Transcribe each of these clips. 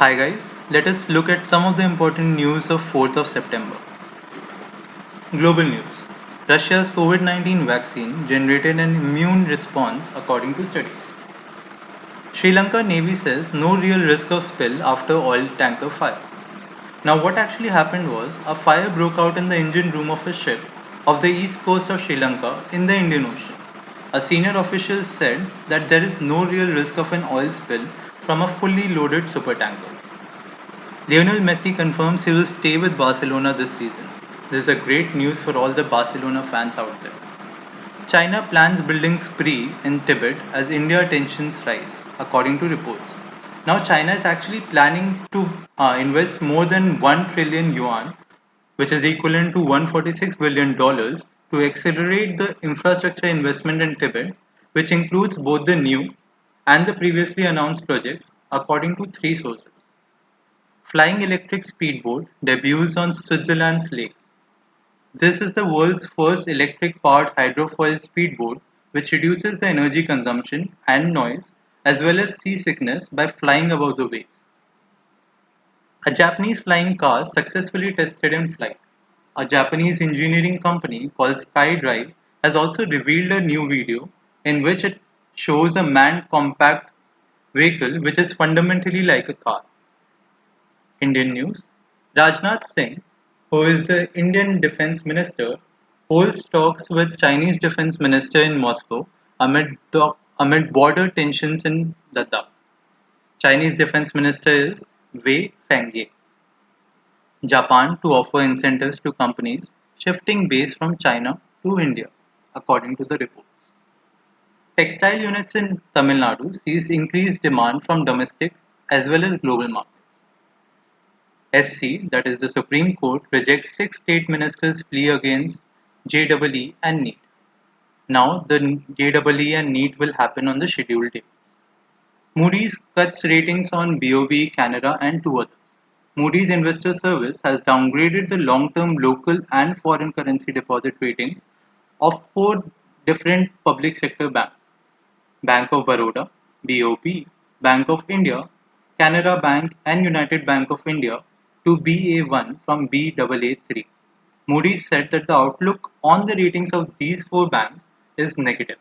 Hi guys, let us look at some of the important news of 4th of September. Global news. Russia's COVID-19 vaccine generated an immune response according to studies. Sri Lanka Navy says no real risk of spill after oil tanker fire. Now what actually happened was a fire broke out in the engine room of a ship off the east coast of Sri Lanka in the Indian Ocean. A senior official said that there is no real risk of an oil spill from a fully loaded supertanker. Lionel Messi confirms he will stay with Barcelona this season. This is a great news for all the Barcelona fans out there. China plans building spree in Tibet as India tensions rise, according to reports. Now, China is actually planning to invest more than 1 trillion yuan, which is equivalent to $146 billion, to accelerate the infrastructure investment in Tibet, which includes both the new and the previously announced projects, according to three sources. Flying electric speedboat debuts on Switzerland's lakes. This is the world's first electric-powered hydrofoil speedboat which reduces the energy consumption and noise as well as seasickness by flying above the waves. A Japanese flying car successfully tested in flight. A Japanese engineering company called SkyDrive has also revealed a new video in which it shows a manned compact vehicle which is fundamentally like a car. Indian news. Rajnath Singh, who is the Indian Defence Minister, holds talks with Chinese Defence Minister in Moscow amid border tensions in Ladakh. Chinese Defence Minister is Wei Fenghe. Japan to offer incentives to companies shifting base from China to India, according to the reports. Textile units in Tamil Nadu sees increased demand from domestic as well as global markets. SC, that is the Supreme Court, rejects six state ministers' plea against JEE and NEET. Now, the JEE and NEET will happen on the scheduled dates. Moody's cuts ratings on BOB, Canada, and two others. Moody's Investor Service has downgraded the long-term local and foreign currency deposit ratings of four different public sector banks: Bank of Baroda, BOB, Bank of India, Canara Bank, and United Bank of India to Ba1 from Baa3. Moody's said that the outlook on the ratings of these four banks is negative.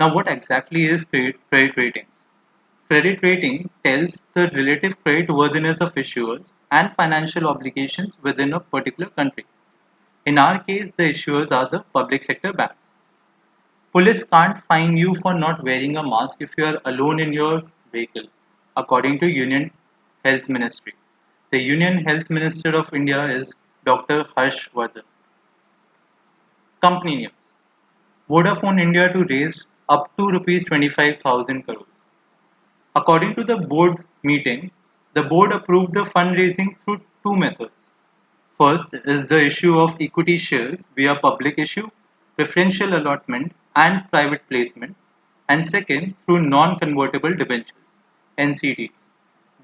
Now, what exactly is credit ratings? Credit rating tells the relative credit worthiness of issuers and financial obligations within a particular country. In our case, the issuers are the public sector banks. Police can't fine you for not wearing a mask if you are alone in your vehicle, according to Union Health Ministry. The Union Health Minister of India is Dr. Harsh Vardhan. Company news. Vodafone India to raise up to rupees 25,000 crores. According to the board meeting, the board approved the fundraising through two methods. First is the issue of equity shares via public issue, preferential allotment, and private placement, and second through non-convertible debentures (NCDs).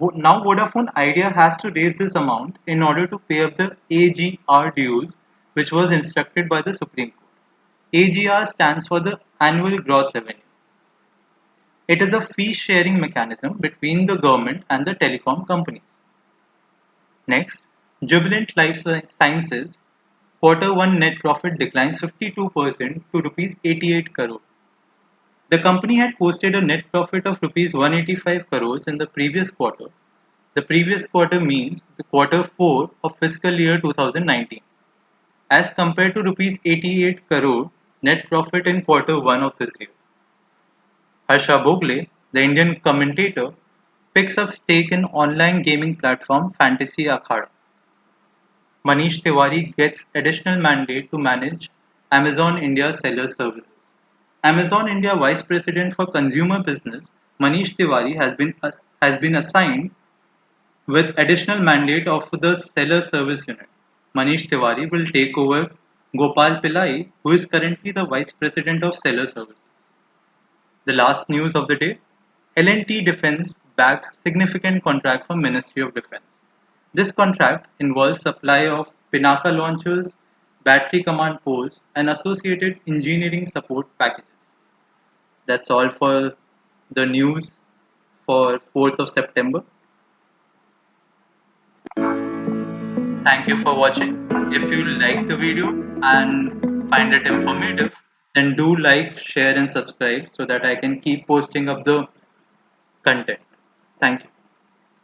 Now Vodafone Idea has to raise this amount in order to pay up the AGR dues, which was instructed by the Supreme Court. AGR stands for the annual gross revenue. It is a fee-sharing mechanism between the government and the telecom companies. Next, Jubilant Life Sciences quarter one net profit declines 52% to rupees 88 crore. The company had posted a net profit of rupees 185 crores in the previous quarter. The previous quarter means the quarter 4 of fiscal year 2019, as compared to rupees 88 crore net profit in quarter 1 of this year. Harsha Bogle, the Indian commentator, picks up stake in online gaming platform Fantasy Akhada. Manish Tiwari gets additional mandate to manage Amazon India seller services. Amazon India Vice President for Consumer Business Manish Tiwari has been assigned with additional mandate of the seller service unit. Manish Tiwari will take over Gopal Pillai, who is currently the Vice President of Seller Services. The last news of the day: L&T Defence bags significant contract from Ministry of Defence. This contract involves supply of Pinaka launchers, battery command posts, and associated engineering support packages. That's all for the news for 4th of September. Thank you for watching. If you like the video and find it informative, then do like, share, and subscribe so that I can keep posting up the content. Thank you.